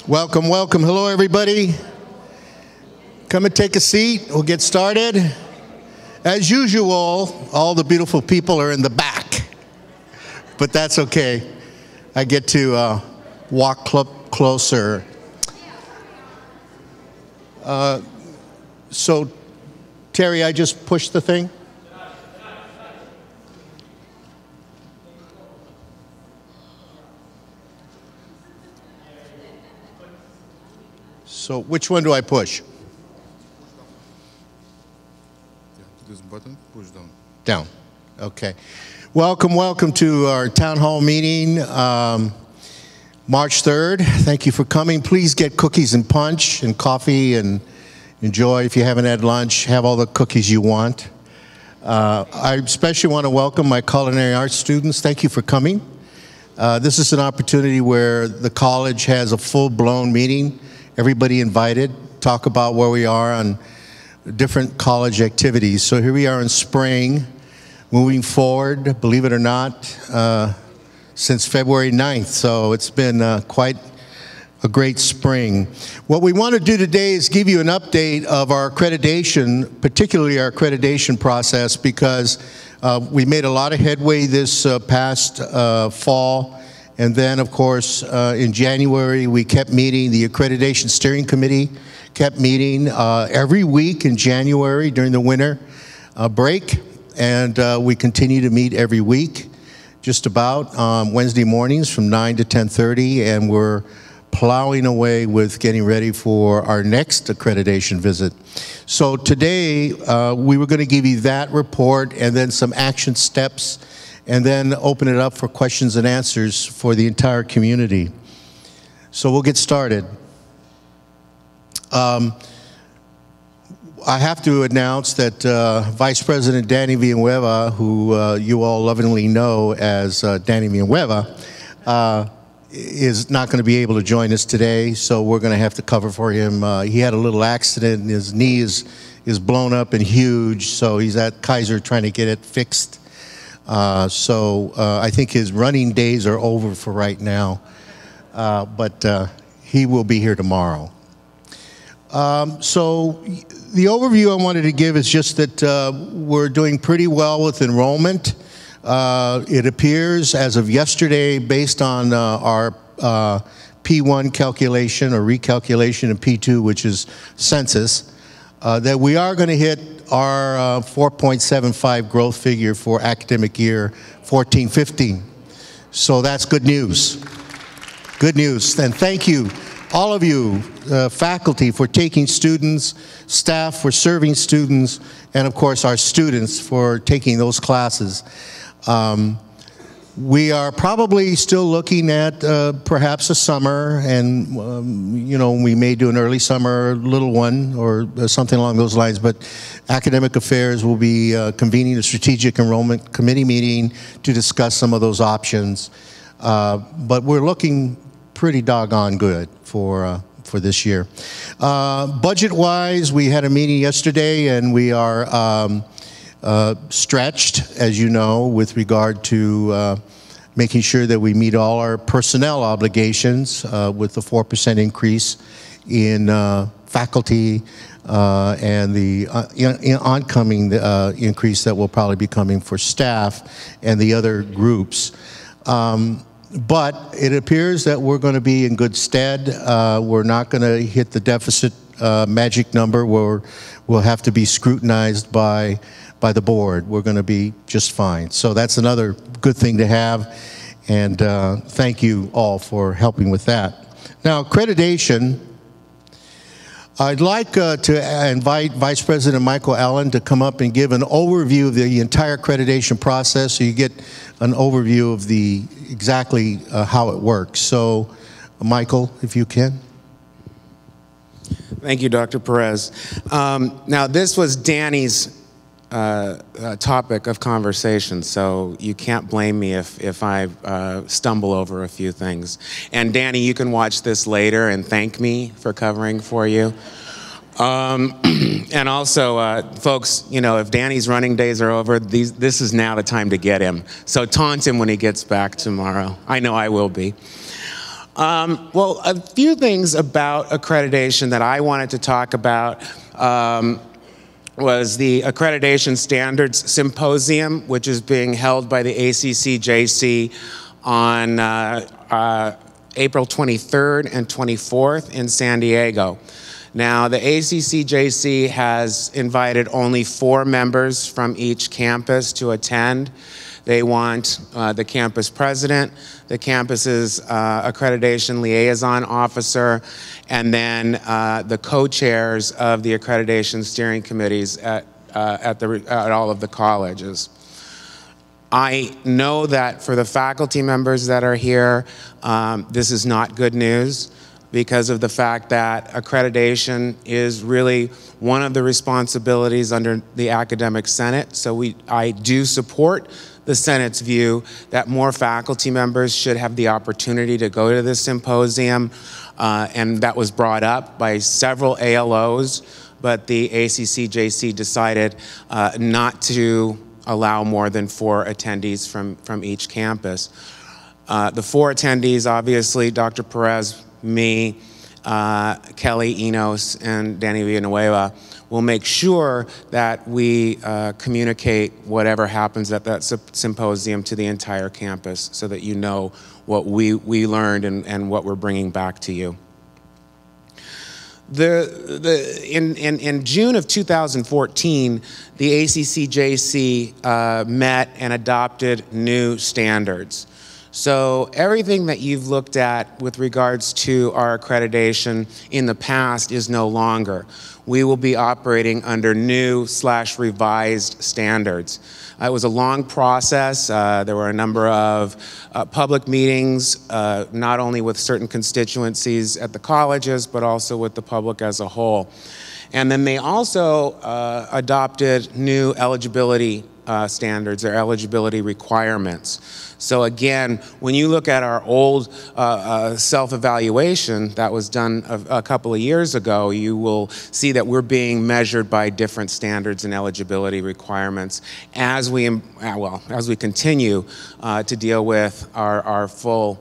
Welcome, welcome. Hello, everybody. Come and take a seat. We'll get started. As usual, all the beautiful people are in the back, but that's okay. I get to walk closer. So, Terry, I just pushed the thing. So which one do I push? This button, push down. Down. Okay. Welcome to our town hall meeting, March 3rd. Thank you for coming. Please get cookies and punch and coffee and enjoy. If you haven't had lunch, have all the cookies you want. I especially want to welcome my culinary arts students. Thank you for coming. This is an opportunity where the college has a full-blown meeting. Everybody invited, talk about where we are on different college activities. So here we are in spring, moving forward, believe it or not, since February 9th. So it's been quite a great spring. What we want to do today is give you an update of our accreditation, particularly our accreditation process, because we made a lot of headway this past fall. And then, of course, in January, we kept meeting. The Accreditation Steering Committee kept meeting every week in January during the winter break. And we continue to meet every week, just about Wednesday mornings from 9 to 10:30. And we're plowing away with getting ready for our next accreditation visit. So today, we were going to give you that report and then some action steps, and then open it up for questions and answers for the entire community. So we'll get started. I have to announce that Vice President Danny Villanueva, who you all lovingly know as Danny Villanueva, is not going to be able to join us today, so we're going to have to cover for him. He had a little accident, and his knee is blown up and huge, so he's at Kaiser trying to get it fixed. So I think his running days are over for right now, but he will be here tomorrow. So the overview I wanted to give is just that we're doing pretty well with enrollment. It appears as of yesterday, based on our P1 calculation or recalculation of P2, which is census, that we are going to hit our 4.75 growth figure for academic year 14-15. So that's good news. Good news. And thank you, all of you, faculty, for taking students, staff for serving students, and of course our students for taking those classes. We are probably still looking at perhaps a summer, and you know, we may do an early summer little one or something along those lines, but Academic Affairs will be convening a strategic enrollment committee meeting to discuss some of those options. But we're looking pretty doggone good for this year. Budget-wise, we had a meeting yesterday, and we are stretched, as you know, with regard to making sure that we meet all our personnel obligations with the 4% increase in faculty and the oncoming increase that will probably be coming for staff and the other groups. But it appears that we're going to be in good stead. We're not going to hit the deficit magic number where we'll have to be scrutinized by the board. We're going to be just fine. So that's another good thing to have, and thank you all for helping with that. Now, accreditation, I'd like to invite Vice President Michael Allen to come up and give an overview of the entire accreditation process so you get an overview of exactly how it works. So, Michael, if you can. Thank you, Dr. Perez. Now, this was Danny's topic of conversation, so you can't blame me if I stumble over a few things. And Danny, you can watch this later and thank me for covering for you. And also, folks, you know, if Danny's running days are over, this is now the time to get him. So taunt him when he gets back tomorrow. I know I will be. Well, a few things about accreditation that I wanted to talk about was the Accreditation Standards Symposium, which is being held by the ACCJC on April 23rd and 24th in San Diego. Now, the ACCJC has invited only 4 members from each campus to attend. They want the campus president, the campus's accreditation liaison officer, and then the co-chairs of the accreditation steering committees at all of the colleges. I know that for the faculty members that are here, this is not good news because of the fact that accreditation is really one of the responsibilities under the Academic Senate. So I do support the Senate's view that more faculty members should have the opportunity to go to this symposium, and that was brought up by several ALOs, but the ACCJC decided not to allow more than 4 attendees from each campus. The 4 attendees, obviously, Dr. Perez, me, Kelly Enos, and Danny Villanueva, will make sure that we communicate whatever happens at that symposium to the entire campus so that you know what we learned and what we're bringing back to you. In June of 2014, the ACCJC met and adopted new standards. So everything that you've looked at with regards to our accreditation in the past is no longer. We will be operating under new/revised standards. It was a long process. There were a number of public meetings, not only with certain constituencies at the colleges, but also with the public as a whole. And then they also adopted new eligibility standards or eligibility requirements. So again, when you look at our old self-evaluation that was done a couple of years ago, you will see that we're being measured by different standards and eligibility requirements as we continue to deal with our full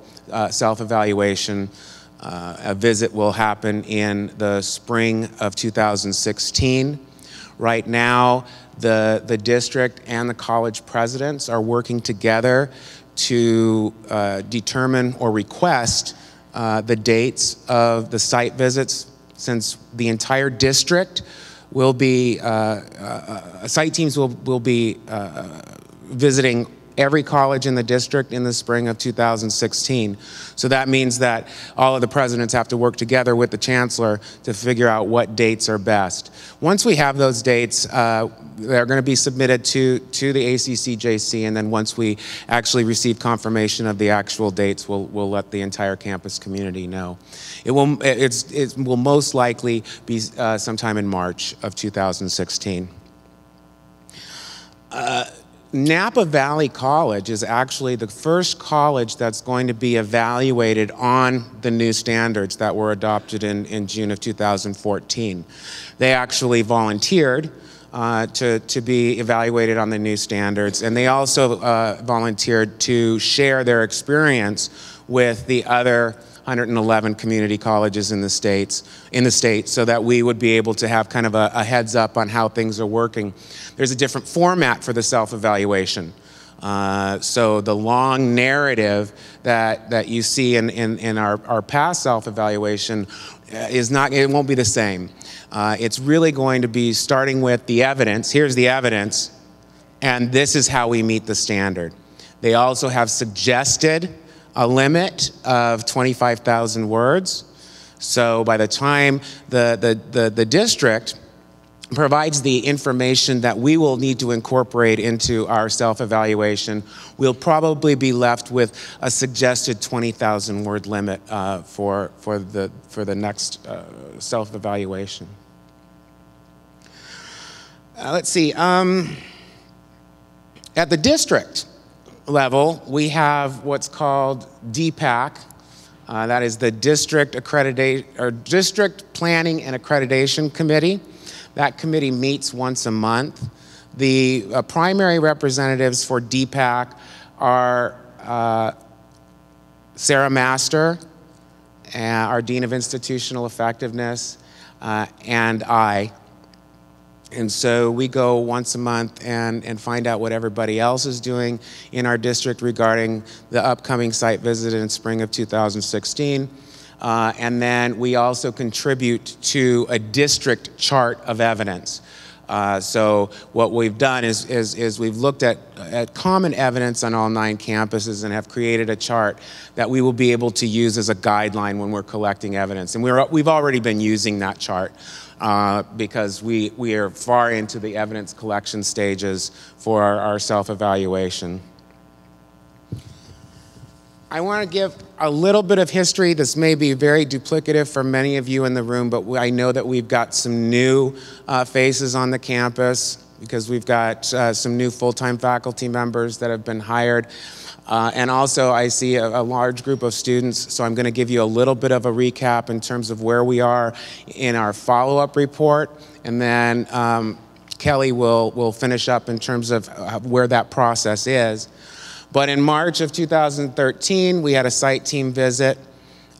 self-evaluation. A visit will happen in the spring of 2016. Right now, the district and the college presidents are working together to determine or request the dates of the site visits, since the entire district will be, site teams will be visiting every college in the district in the spring of 2016. So that means that all of the presidents have to work together with the chancellor to figure out what dates are best. Once we have those dates, they're going to be submitted to the ACCJC, and then once we actually receive confirmation of the actual dates, we'll let the entire campus community know. It will most likely be sometime in March of 2016. Napa Valley College is actually the first college that's going to be evaluated on the new standards that were adopted in June of 2014. They actually volunteered to be evaluated on the new standards, and they also volunteered to share their experience with the other 111 community colleges in the state, so that we would be able to have kind of a heads up on how things are working. There's a different format for the self-evaluation. So the long narrative that you see in our past self-evaluation it won't be the same. It's really going to be starting with the evidence. Here's the evidence, and this is how we meet the standard. They also have suggested a limit of 25,000 words. So by the time the district provides the information that we will need to incorporate into our self-evaluation, we'll probably be left with a suggested 20,000 word limit for the next self-evaluation. Let's see, at the district level, we have what's called DPAC. That is the District Planning and Accreditation Committee. That committee meets once a month. The primary representatives for DPAC are Sarah Master, our Dean of Institutional Effectiveness, and I. And so we go once a month and find out what everybody else is doing in our district regarding the upcoming site visit in spring of 2016. And then we also contribute to a district chart of evidence. So what we've done is we've looked at common evidence on all 9 campuses and have created a chart that we will be able to use as a guideline when we're collecting evidence. And we've already been using that chart because we are far into the evidence collection stages for our self-evaluation. I want to give a little bit of history. This may be very duplicative for many of you in the room, but I know that we've got some new faces on the campus because we've got some new full-time faculty members that have been hired. And also I see a large group of students, so I'm going to give you a little bit of a recap in terms of where we are in our follow-up report, and then Kelly will finish up in terms of where that process is. But in March of 2013, we had a site team visit,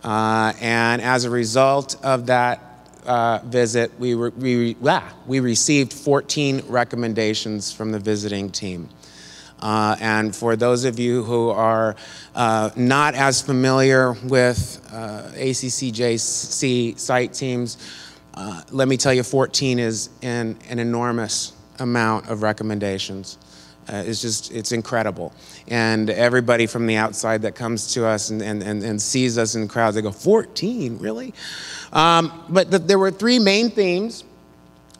and as a result of that visit, we received 14 recommendations from the visiting team. And for those of you who are not as familiar with ACCJC site teams, let me tell you, 14 is an enormous amount of recommendations. It's incredible. And everybody from the outside that comes to us and sees us in crowds, they go, 14, really? But there were 3 main themes: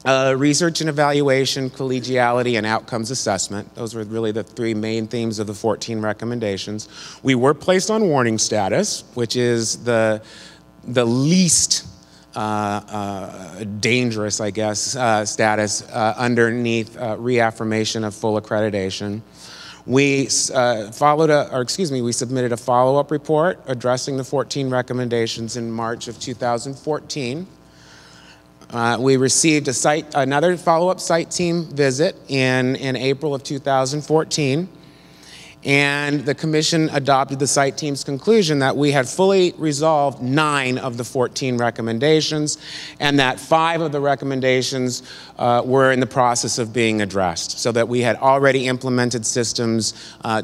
research and evaluation, collegiality, and outcomes assessment. Those were really the 3 main themes of the 14 recommendations. We were placed on warning status, which is the least dangerous, I guess, status underneath reaffirmation of full accreditation. We submitted a follow-up report addressing the 14 recommendations in March of 2014. We received another follow-up site team visit in April of 2014. And the commission adopted the site team's conclusion that we had fully resolved 9 of the 14 recommendations, and that 5 of the recommendations were in the process of being addressed, so that we had already implemented systems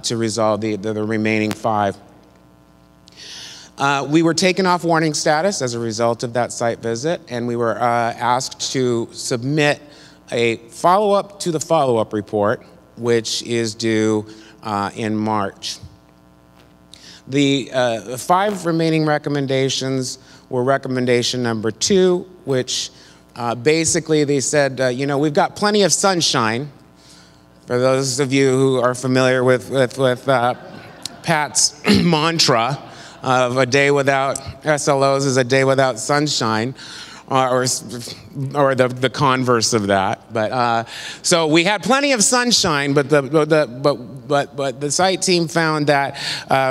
to resolve the remaining 5. We were taken off warning status as a result of that site visit, and we were asked to submit a follow-up to the follow-up report, which is due in March. The 5 remaining recommendations were recommendation number 2, which basically they said, you know, we've got plenty of sunshine. For those of you who are familiar with Pat's mantra of a day without SLOs is a day without sunshine, or the converse of that. But so we had plenty of sunshine, but the site team found that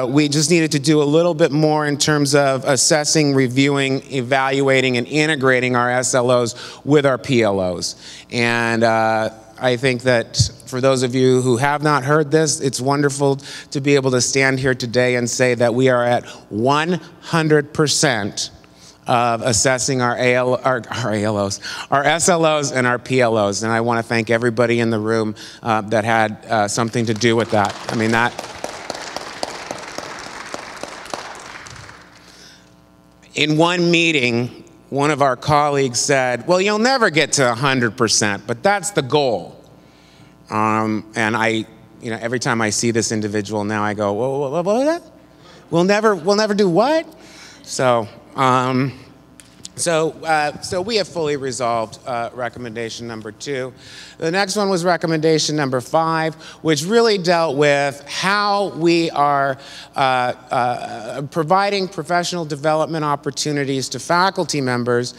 we just needed to do a little bit more in terms of assessing, reviewing, evaluating, and integrating our SLOs with our PLOs. And I think that for those of you who have not heard this, it's wonderful to be able to stand here today and say that we are at 100% of assessing our SLOs and our PLOs. And I want to thank everybody in the room that had something to do with that. I mean, in one meeting, one of our colleagues said, well, you'll never get to 100%, but that's the goal. And every time I see this individual now, I go, whoa, what was that? We'll never do what? So we have fully resolved recommendation number 2. The next one was recommendation number 5, which really dealt with how we are providing professional development opportunities to faculty members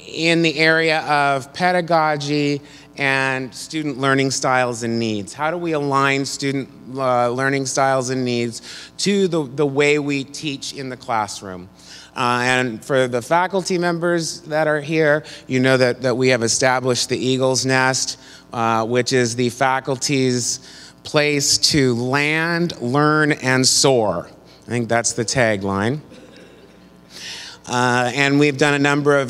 in the area of pedagogy and student learning styles and needs. How do we align student learning styles and needs to the way we teach in the classroom? And for the faculty members that are here, you know that we have established the Eagle's Nest, which is the faculty's place to land, learn, and soar. I think that's the tagline. And we've done a number of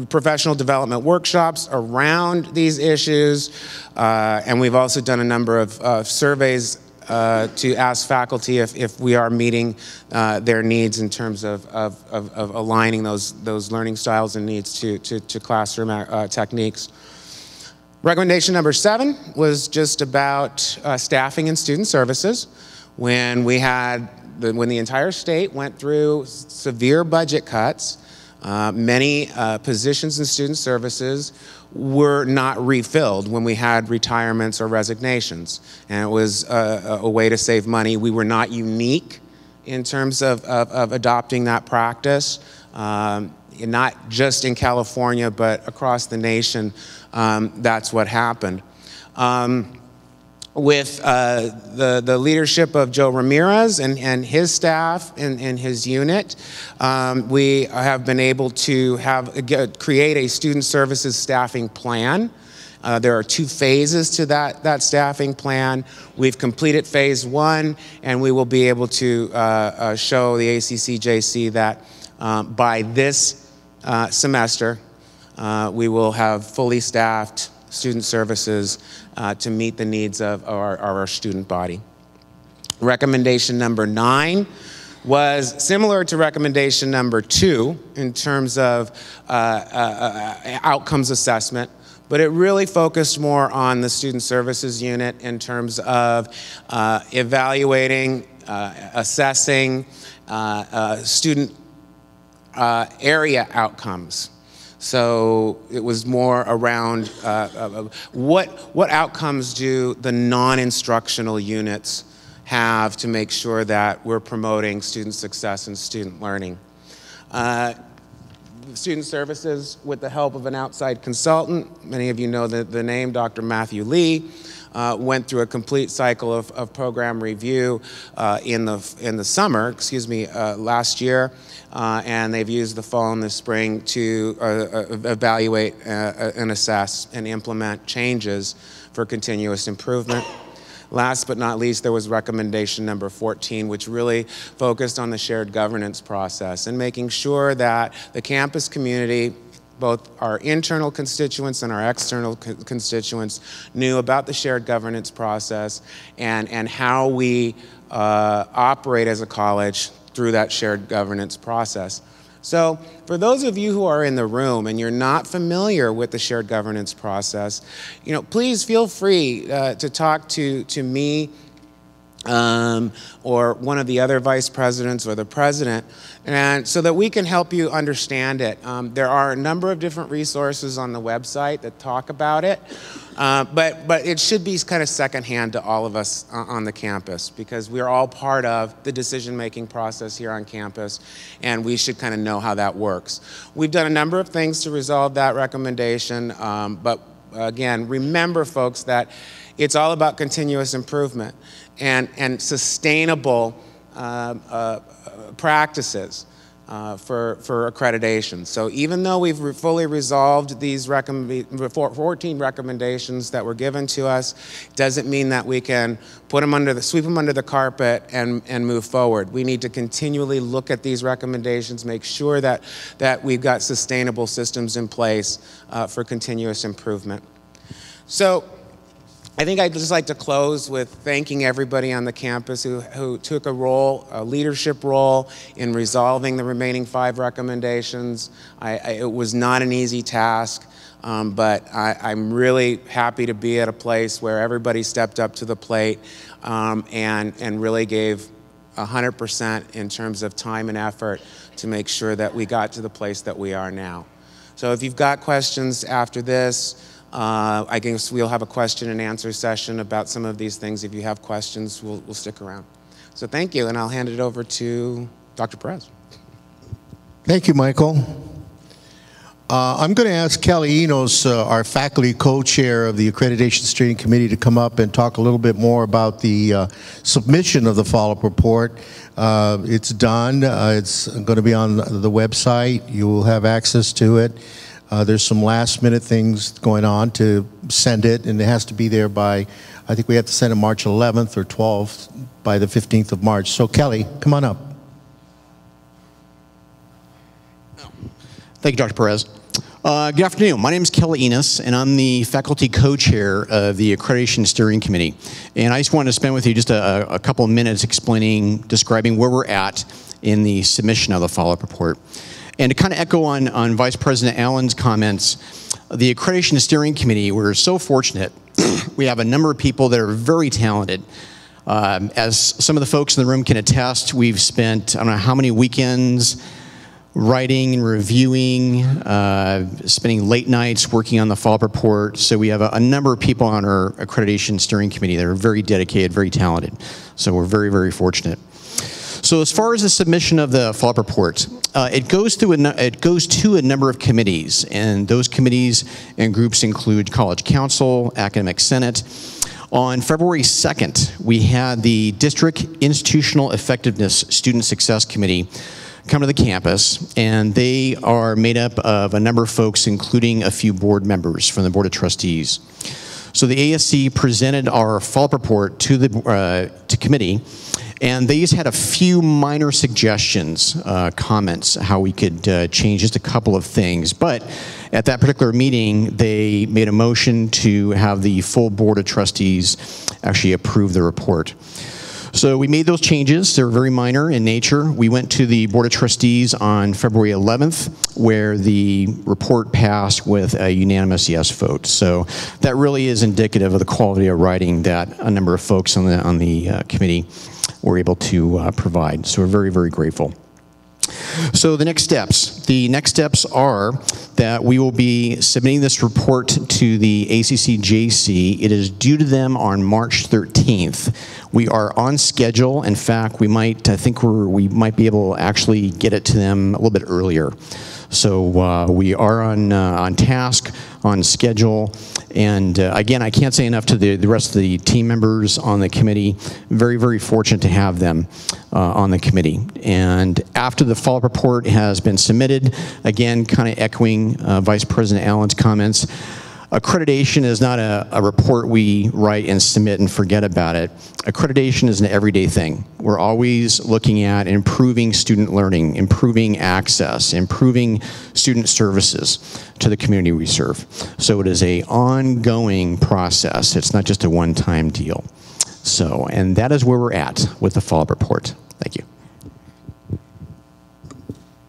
professional development workshops around these issues, and we've also done a number of surveys to ask faculty if we are meeting their needs in terms of aligning those learning styles and needs to classroom techniques. Recommendation number 7 was just about staffing and student services. When the entire state went through severe budget cuts, many positions in student services were not refilled when we had retirements or resignations. And it was a way to save money. We were not unique in terms of adopting that practice. Not just in California, but across the nation, that's what happened. With the leadership of Joe Ramirez and his staff and his unit, we have been able to create a student services staffing plan. There are 2 phases to that staffing plan. We've completed phase 1, and we will be able to show the ACCJC that by this semester, we will have fully staffed student services to meet the needs of our student body. Recommendation number 9 was similar to recommendation number 2 in terms of outcomes assessment, but it really focused more on the student services unit in terms of evaluating, assessing student area outcomes. So it was more around what outcomes do the non-instructional units have to make sure that we're promoting student success and student learning. Student services, with the help of an outside consultant, many of you know the name, Dr. Matthew Lee, went through a complete cycle of program review in the summer, last year, and they've used the fall and the spring to evaluate and assess and implement changes for continuous improvement. Last but not least, there was recommendation number 14, which really focused on the shared governance process and making sure that the campus community, both our internal constituents and our external constituents, knew about the shared governance process and how we operate as a college through that shared governance process. So for those of you who are in the room and you're not familiar with the shared governance process, please feel free to talk to me or one of the other vice presidents or the president, and so that we can help you understand it. There are a number of different resources on the website that talk about it, but it should be kind of secondhand to all of us on the campus, because we are all part of the decision-making process here on campus, and we should kind of know how that works. We've done a number of things to resolve that recommendation, but again, remember, folks, that it's all about continuous improvement and sustainable practices for accreditation. So even though we've fully resolved these 14 recommendations that were given to us, doesn't mean that we can sweep them under the carpet and move forward. We need to continually look at these recommendations, make sure that we've got sustainable systems in place for continuous improvement. So I think I'd just like to close with thanking everybody on the campus who took a leadership role in resolving the remaining 5 recommendations. It was not an easy task, but I'm really happy to be at a place where everybody stepped up to the plate and really gave 100% in terms of time and effort to make sure that we got to the place that we are now. So if you've got questions after this, I guess we'll have a question and answer session about some of these things. If you have questions, we'll stick around. So thank you, and I'll hand it over to Dr. Perez. Thank you, Michael. I'm going to ask Kelly Enos, our faculty co-chair of the Accreditation Steering Committee, to come up and talk a little bit more about the submission of the follow-up report. It's done. It's going to be on the website. You will have access to it. There's some last-minute things going on to send it, and it has to be there by, I think we have to send it March 11th or 12th by the 15th of March. So Kelly, come on up. Thank you, Dr. Perez. Good afternoon. My name is Kelly Enos, and I'm the faculty co-chair of the Accreditation Steering Committee. And I just wanted to spend with you just a couple of minutes describing where we're at in the submission of the follow-up report. And to kind of echo on Vice President Allen's comments, the Accreditation Steering Committee, we're so fortunate. We have a number of people that are very talented. As some of the folks in the room can attest, we've spent, I don't know how many weekends writing and reviewing, spending late nights working on the follow-up report. So we have a number of people on our Accreditation Steering Committee that are very dedicated, very talented. So we're very, very fortunate. So as far as the submission of the follow-up report, it goes to a number of committees, and those committees and groups include College Council, Academic Senate. On February 2nd, we had the District Institutional Effectiveness Student Success Committee come to the campus, and they are made up of a number of folks, including a few board members from the Board of Trustees. So the ASC presented our follow-up report to the committee, and they just had a few minor suggestions, comments, how we could change just a couple of things. But at that particular meeting, they made a motion to have the full Board of Trustees actually approve the report. So we made those changes. They're very minor in nature. We went to the Board of Trustees on February 11th, where the report passed with a unanimous yes vote. So that really is indicative of the quality of writing that a number of folks on the committee were able to provide. So we're very, very grateful. So the next steps. The next steps are that we will be submitting this report to the ACCJC. It is due to them on March 13th. We are on schedule. In fact, we might be able to actually get it to them a little bit earlier. So we are on task, on schedule, and again, I can't say enough to the rest of the team members on the committee. Very, very fortunate to have them on the committee. And after the follow-up report has been submitted, again, kind of echoing Vice President Allen's comments, accreditation is not a report we write and submit and forget about it. Accreditation is an everyday thing. We're always looking at improving student learning, improving access, improving student services to the community we serve. So it is an ongoing process. It's not just a one-time deal. So, and that is where we're at with the follow-up report. Thank you.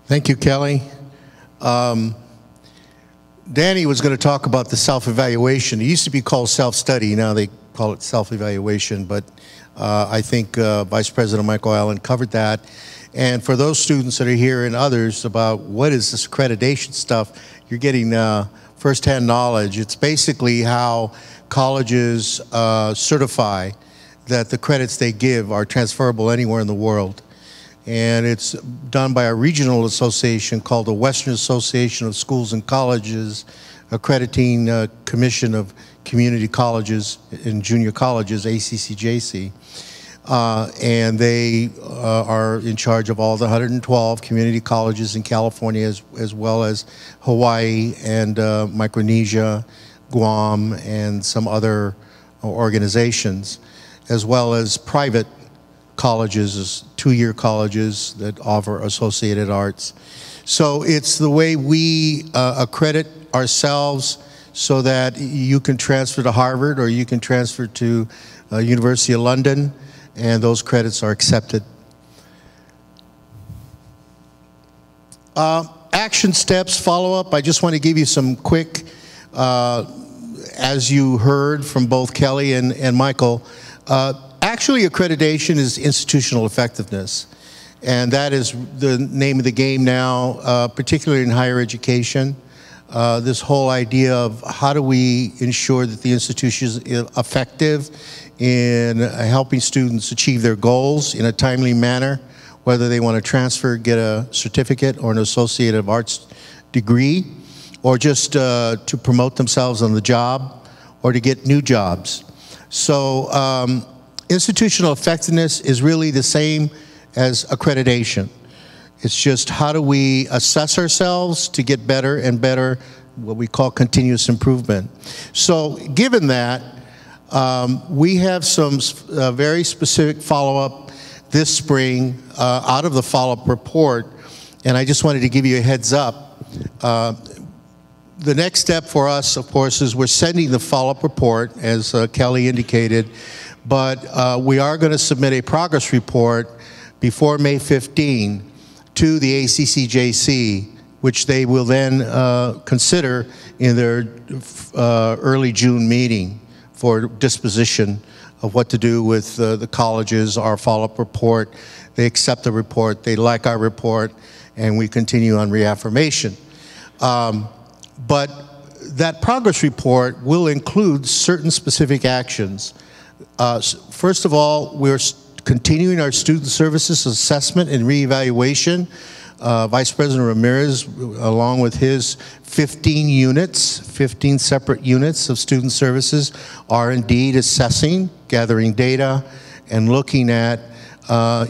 Thank you, Kelly. Danny was going to talk about the self-evaluation. It used to be called self-study. Now they call it self-evaluation. But I think Vice President Michael Allen covered that. And for those students that are here and others about what is this accreditation stuff, you're getting firsthand knowledge. It's basically how colleges certify that the credits they give are transferable anywhere in the world. And it's done by a regional association called the Western Association of Schools and Colleges Accrediting Commission of Community Colleges and Junior Colleges, ACCJC. And they are in charge of all the 112 community colleges in California, as well as Hawaii and Micronesia, Guam, and some other organizations, as well as private colleges, two-year colleges that offer associated arts. So it's the way we accredit ourselves so that you can transfer to Harvard or you can transfer to University of London, and those credits are accepted. Action steps, follow-up. I just want to give you some quick, as you heard from both Kelly and Michael, actually accreditation is institutional effectiveness. And that is the name of the game now, particularly in higher education. This whole idea of how do we ensure that the institution is effective in helping students achieve their goals in a timely manner, whether they want to transfer, get a certificate or an associate of arts degree, or just to promote themselves on the job or to get new jobs. So institutional effectiveness is really the same as accreditation. It's just how do we assess ourselves to get better and better, what we call continuous improvement. So given that, we have some very specific follow-up this spring out of the follow-up report, and I just wanted to give you a heads up The next step for us, of course, is we're sending the follow-up report, as Kelly indicated, but we are going to submit a progress report before May 15 to the ACCJC, which they will then consider in their early June meeting for disposition of what to do with the colleges, our follow-up report. They accept the report, they like our report, and we continue on reaffirmation. But that progress report will include certain specific actions. First of all, we're continuing our student services assessment and reevaluation. Vice President Ramirez, along with his 15 separate units of student services, are indeed assessing, gathering data, and looking at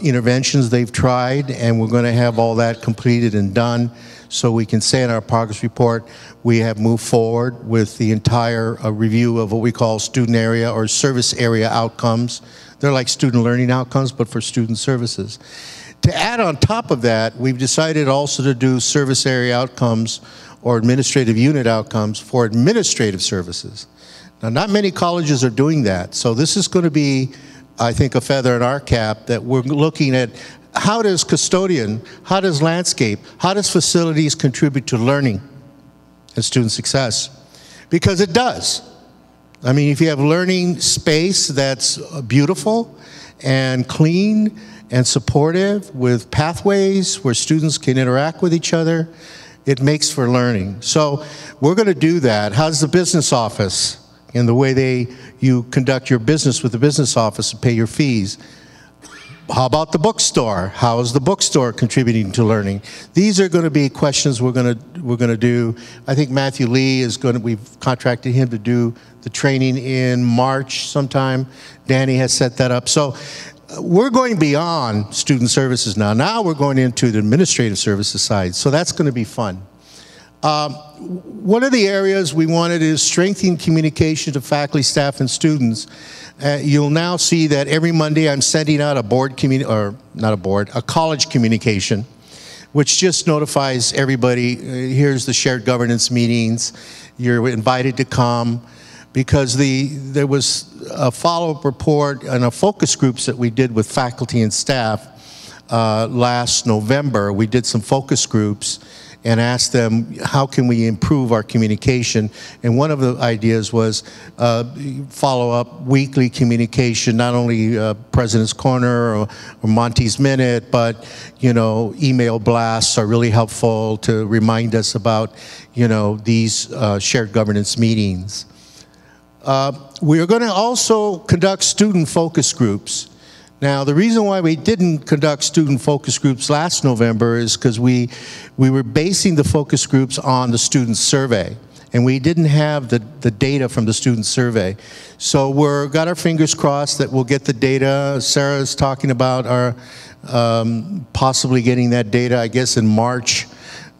interventions they've tried, and we're going to have all that completed and done so we can say in our progress report we have moved forward with the entire review of what we call student area or service area outcomes. They're like student learning outcomes, but for student services. To add on top of that, we've decided also to do service area outcomes or administrative unit outcomes for administrative services. Now, not many colleges are doing that, so this is going to be, I think, a feather in our cap that we're looking at how does custodian, how does landscape, how does facilities contribute to learning and student success? Because it does. I mean, if you have learning space that's beautiful and clean and supportive with pathways where students can interact with each other, it makes for learning. So we're going to do that. How's the business office and the way you conduct your business with the business office and pay your fees? How about the bookstore? How is the bookstore contributing to learning? These are going to be questions we're going to do. I think Matthew Lee is going to, we've contracted him to do the training in March sometime. Danny has set that up. So we're going beyond student services now. Now we're going into the administrative services side. So that's going to be fun. One of the areas we wanted is strengthening communication to faculty, staff, and students. You'll now see that every Monday I'm sending out a college communication, which just notifies everybody, here's the shared governance meetings, you're invited to come, because there was a follow-up report and a focus groups that we did with faculty and staff last November. We did some focus groups and asked them, how can we improve our communication? And one of the ideas was follow up weekly communication, not only President's Corner or Monte's Minute, but email blasts are really helpful to remind us about these shared governance meetings. We are going to also conduct student focus groups. Now, the reason why we didn't conduct student focus groups last November is because we were basing the focus groups on the student survey, and we didn't have the data from the student survey. So we've got our fingers crossed that we'll get the data. Sarah's talking about our possibly getting that data, I guess, in March,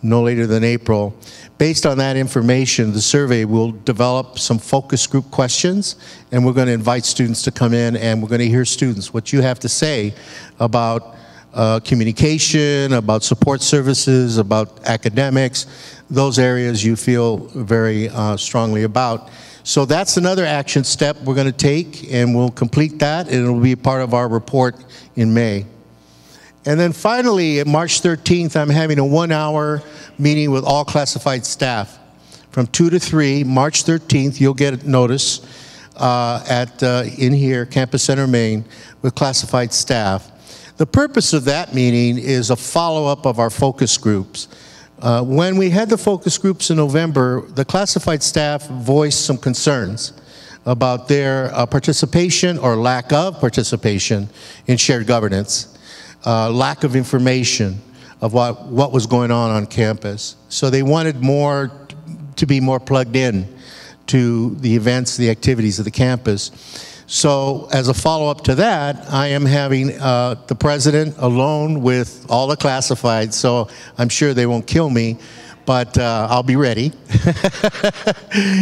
no later than April. Based on that information, the survey will develop some focus group questions, and we're going to invite students to come in, and we're going to hear students, what you have to say about communication, about support services, about academics, those areas you feel very strongly about. So that's another action step we're going to take, and we'll complete that, and it'll be part of our report in May. And then finally, at March 13th, I'm having a 1-hour meeting with all classified staff from 2 to 3. March 13th, you'll get a notice in here, Campus Center, Maine, with classified staff. The purpose of that meeting is a follow-up of our focus groups. When we had the focus groups in November, the classified staff voiced some concerns about their participation or lack of participation in shared governance. Lack of information of what was going on campus. So they wanted to be more plugged in to the events, the activities of the campus. So as a follow-up to that, I am having the president alone with all the classifieds, so I'm sure they won't kill me, but I'll be ready.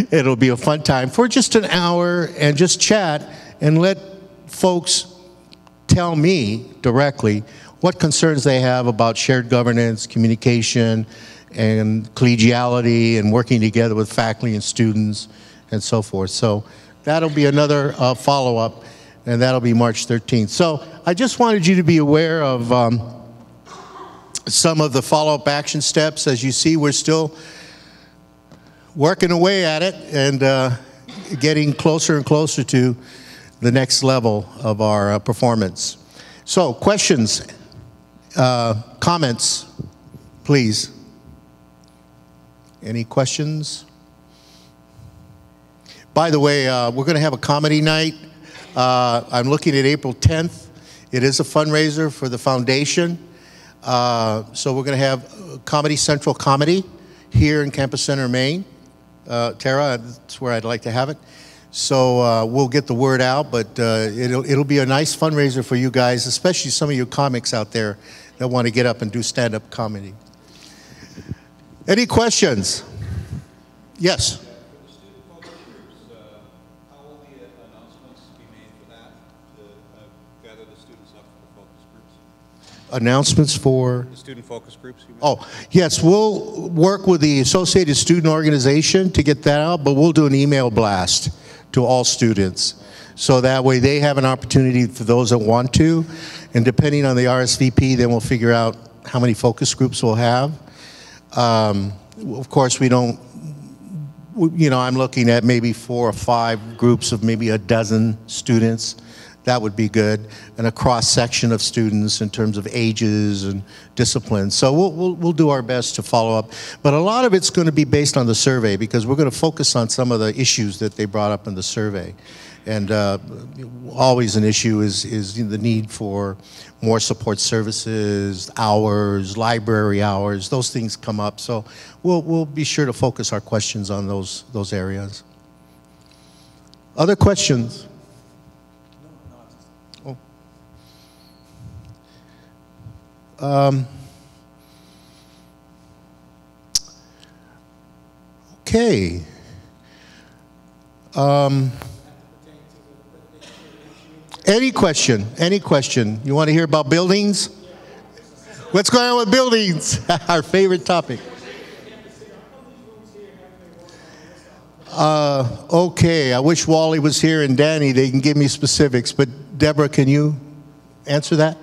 It'll be a fun time for just an hour and just chat and let folks tell me directly what concerns they have about shared governance, communication, and collegiality and working together with faculty and students and so forth. So that'll be another follow-up, and that'll be March 13th. So I just wanted you to be aware of some of the follow-up action steps. As you see, we're still working away at it and getting closer and closer to the next level of our performance. So questions, comments, please. Any questions? By the way, we're going to have a comedy night. I'm looking at April 10th. It is a fundraiser for the foundation. So we're going to have Comedy Central Comedy here in Campus Center, Maine. Tara, that's where I'd like to have it. So we'll get the word out, but it'll be a nice fundraiser for you guys, especially some of you comics out there that want to get up and do stand-up comedy. Any questions? Yes? For the student focus groups, how will the announcements be made for that to gather the students up for the focus groups? Announcements for? The student focus groups, you mean? Oh, yes, we'll work with the Associated Student Organization to get that out, but we'll do an email blast to all students. So that way they have an opportunity for those that want to, and depending on the RSVP, then we'll figure out how many focus groups we'll have. Of course, we don't, you know, I'm looking at maybe 4 or 5 groups of maybe a dozen students. That would be good, and a cross-section of students in terms of ages and disciplines. So we'll do our best to follow up. But a lot of it's going to be based on the survey, because we're going to focus on some of the issues that they brought up in the survey. And always an issue is the need for more support services, hours, library hours. Those things come up. So we'll be sure to focus our questions on those areas. Other questions? Okay. Any question? Any question? You want to hear about buildings? What's going on with buildings? Our favorite topic. Okay, I wish Wally was here and Danny. They can give me specifics. But Deborah, can you answer that?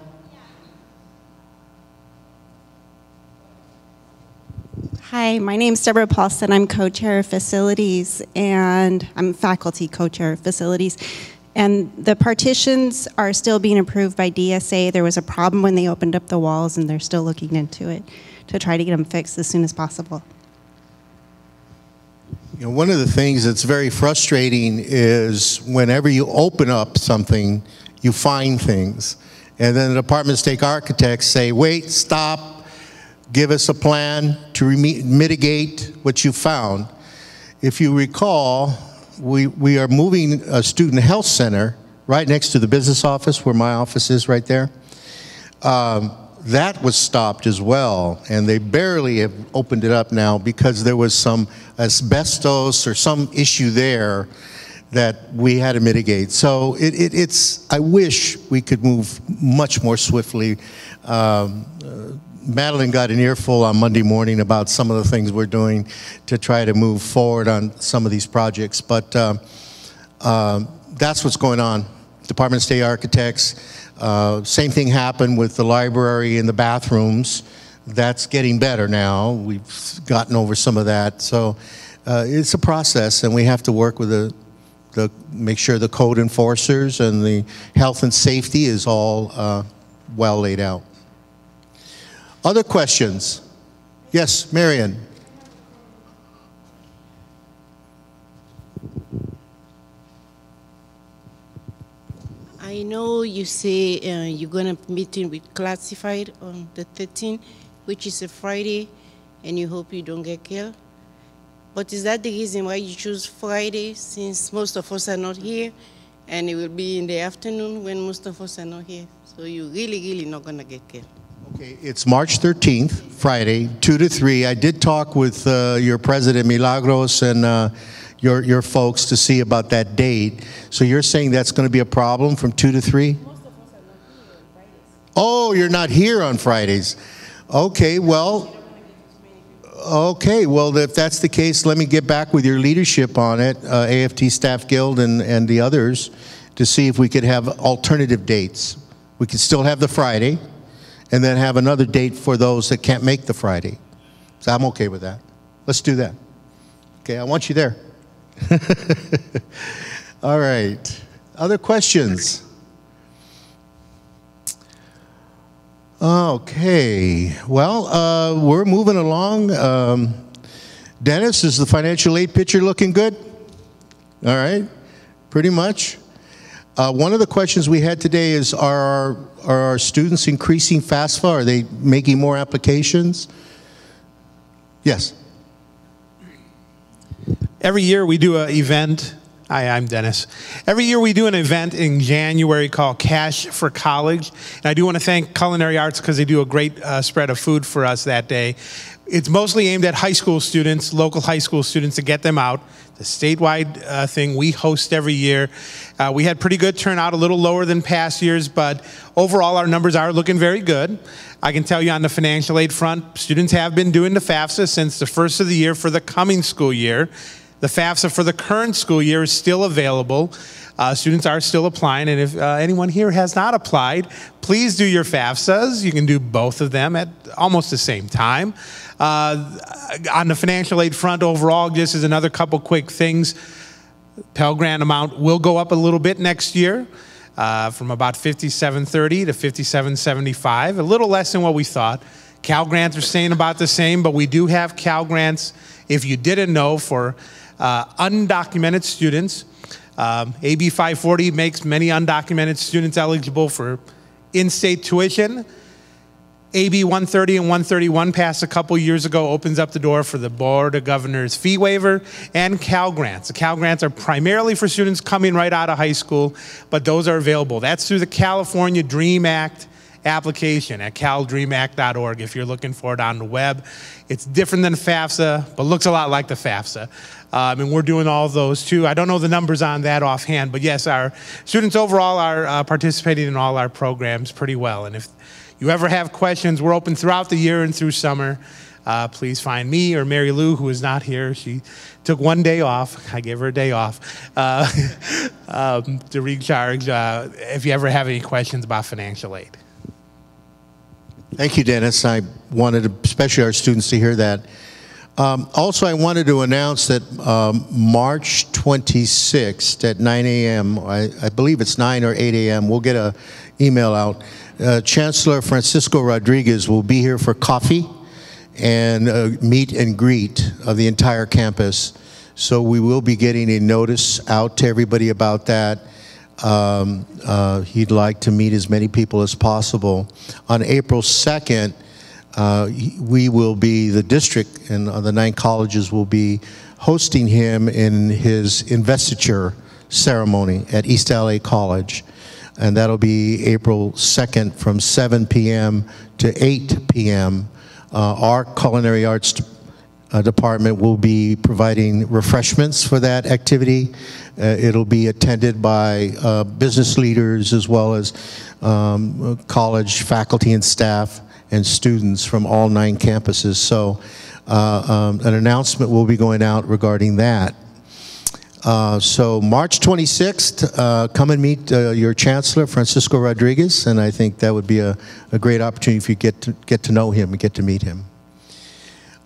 Hi, my name is Deborah Paulson. I'm co-chair of facilities, and I'm faculty co-chair of facilities. And the partitions are still being approved by DSA. There was a problem when they opened up the walls, and they're still looking into it to try to get them fixed as soon as possible. You know, one of the things that's very frustrating is whenever you open up something, you find things. And then the department state architects say, wait, stop, give us a plan to mitigate what you found. If you recall, we are moving a student health center right next to the business office where my office is right there. That was stopped as well, and they barely have opened it up now because there was some asbestos or some issue there that we had to mitigate. So I wish we could move much more swiftly. Madeline got an earful on Monday morning about some of the things we're doing to try to move forward on some of these projects. But that's what's going on. Department of State Architects, same thing happened with the library and the bathrooms. That's getting better now. We've gotten over some of that. So it's a process, and we have to work with make sure the code enforcers and the health and safety is all well laid out. Other questions? Yes, Marion. I know you say you're going to meeting with classified on the 13th, which is a Friday, and you hope you don't get killed. But is that the reason why you choose Friday, since most of us are not here, and it will be in the afternoon when most of us are not here? So you're really not going to get killed. Okay, it's March 13th, Friday, 2 to 3. I did talk with your president, Milagros, and your folks to see about that date. So you're saying that's going to be a problem from 2 to 3? Most of us are not here on Fridays. Oh, you're not here on Fridays. Okay, well, Okay, well, if that's the case, let me get back with your leadership on it, AFT Staff Guild and the others, to see if we could have alternative dates. We could still have the Friday, and then have another date for those that can't make the Friday. So I'm okay with that. Let's do that. Okay, I want you there. All right. Other questions? Okay. Well, we're moving along. Dennis, is the financial aid picture looking good? All right. Pretty much. One of the questions we had today is, are our students increasing FAFSA? Are they making more applications? Yes. Every year we do an event. Hi, I'm Dennis. Every year we do an event in January called Cash for College. And I do want to thank Culinary Arts because they do a great spread of food for us that day. It's mostly aimed at high school students, local high school students, to get them out. The statewide thing we host every year. We had pretty good turnout, a little lower than past years, but overall our numbers are looking very good. I can tell you on the financial aid front, students have been doing the FAFSA since the first of the year for the coming school year. The FAFSA for the current school year is still available. Students are still applying, and if anyone here has not applied, please do your FAFSAs. You can do both of them at almost the same time. On the financial aid front overall, just as another couple quick things, Pell Grant amount will go up a little bit next year, from about $5,730 to $5,775, a little less than what we thought. Cal Grants are staying about the same, but we do have Cal Grants, if you didn't know, for undocumented students. AB 540 makes many undocumented students eligible for in-state tuition. AB 130 and 131 passed a couple years ago, opens up the door for the Board of Governors fee waiver and Cal Grants. The Cal Grants are primarily for students coming right out of high school, but those are available. That's through the California DREAM Act application at caldreamact.org if you're looking for it on the web. It's different than FAFSA, but looks a lot like the FAFSA. And we're doing all of those too. I don't know the numbers on that offhand, but yes, our students overall are participating in all our programs pretty well. And if you ever have questions, we're open throughout the year and through summer. Please find me or Mary Lou, who is not here. She took one day off. I gave her a day off to recharge if you ever have any questions about financial aid. Thank you, Dennis. I wanted, especially our students, to hear that. Also, I wanted to announce that March 26th at 9 a.m., I believe it's 9 or 8 a.m., we'll get an email out. Chancellor Francisco Rodriguez will be here for coffee and meet and greet of the entire campus. So we will be getting a notice out to everybody about that. He'd like to meet as many people as possible. On April 2nd, we will be, the district and the 9 colleges will be hosting him in his investiture ceremony at East LA College. And that'll be April 2nd from 7 p.m. to 8 p.m. Our Culinary Arts department will be providing refreshments for that activity. It'll be attended by business leaders as well as college faculty and staff and students from all 9 campuses. So an announcement will be going out regarding that. So March 26th, come and meet your Chancellor, Francisco Rodriguez, and I think that would be a great opportunity if you get to know him and get to meet him.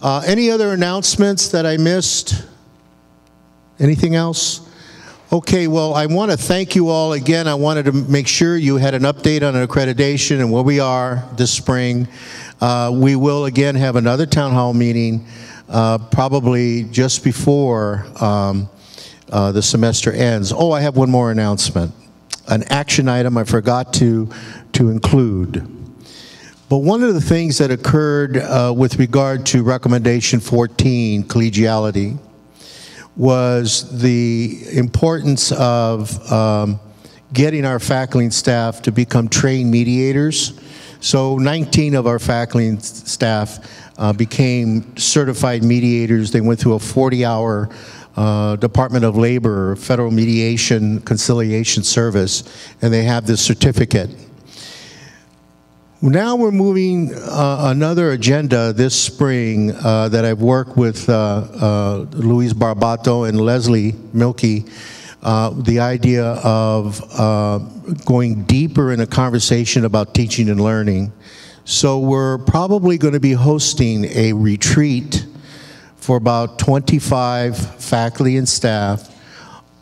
Any other announcements that I missed? Anything else? Okay, well, I want to thank you all again. I wanted to make sure you had an update on accreditation and where we are this spring. We will again have another town hall meeting probably just before the semester ends. Oh, I have one more announcement. An action item I forgot to include. But one of the things that occurred with regard to recommendation 14, collegiality, was the importance of getting our faculty and staff to become trained mediators. So 19 of our faculty and staff became certified mediators. They went through a 40-hour Department of Labor Federal Mediation Conciliation Service, and they have this certificate. Now we're moving another agenda this spring that I've worked with Luis Barbato and Leslie Milkey, the idea of going deeper in a conversation about teaching and learning. So we're probably going to be hosting a retreat for about 25 faculty and staff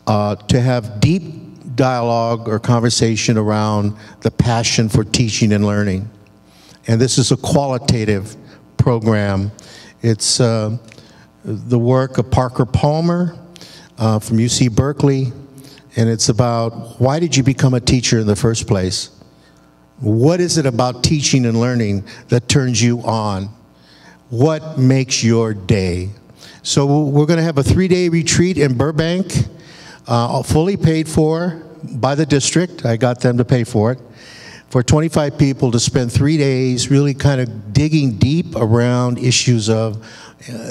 to have deep dialogue or conversation around the passion for teaching and learning. And this is a qualitative program. It's the work of Parker Palmer from UC Berkeley, and it's about why did you become a teacher in the first place? What is it about teaching and learning that turns you on? What makes your day? So we're going to have a 3-day retreat in Burbank, fully paid for by the district. I got them to pay for it, for 25 people to spend 3 days really kind of digging deep around issues of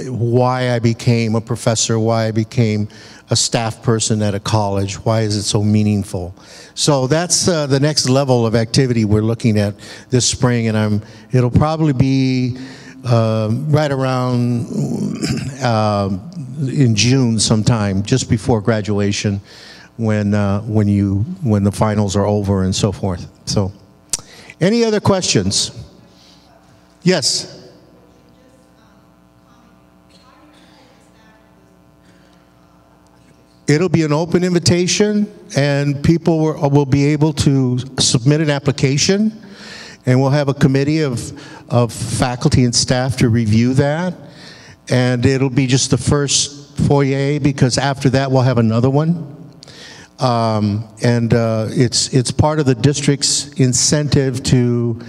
why I became a professor, why I became a staff person at a college, why is it so meaningful. So that's the next level of activity we're looking at this spring, and it'll probably be right around in June sometime, just before graduation, when the finals are over and so forth. So, any other questions? Yes. It'll be an open invitation, and people will be able to submit an application, and we'll have a committee of faculty and staff to review that. And it'll be just the first foyer, because after that we'll have another one. It's part of the district's incentive to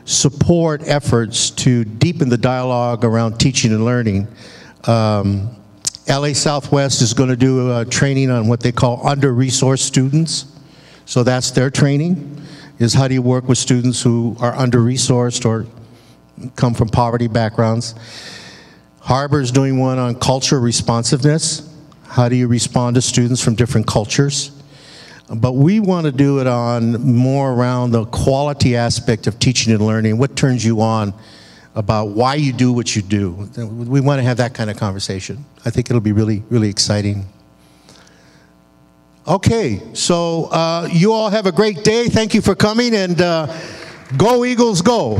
support efforts to deepen the dialogue around teaching and learning. LA Southwest is going to do a training on what they call under-resourced students. So that's their training, is how do you work with students who are under-resourced or come from poverty backgrounds. Harbor's doing one on cultural responsiveness. How do you respond to students from different cultures? But we want to do it on more around the quality aspect of teaching and learning, what turns you on about why you do what you do. We want to have that kind of conversation. I think it'll be really, really exciting. Okay, so you all have a great day. Thank you for coming, and go Eagles, go.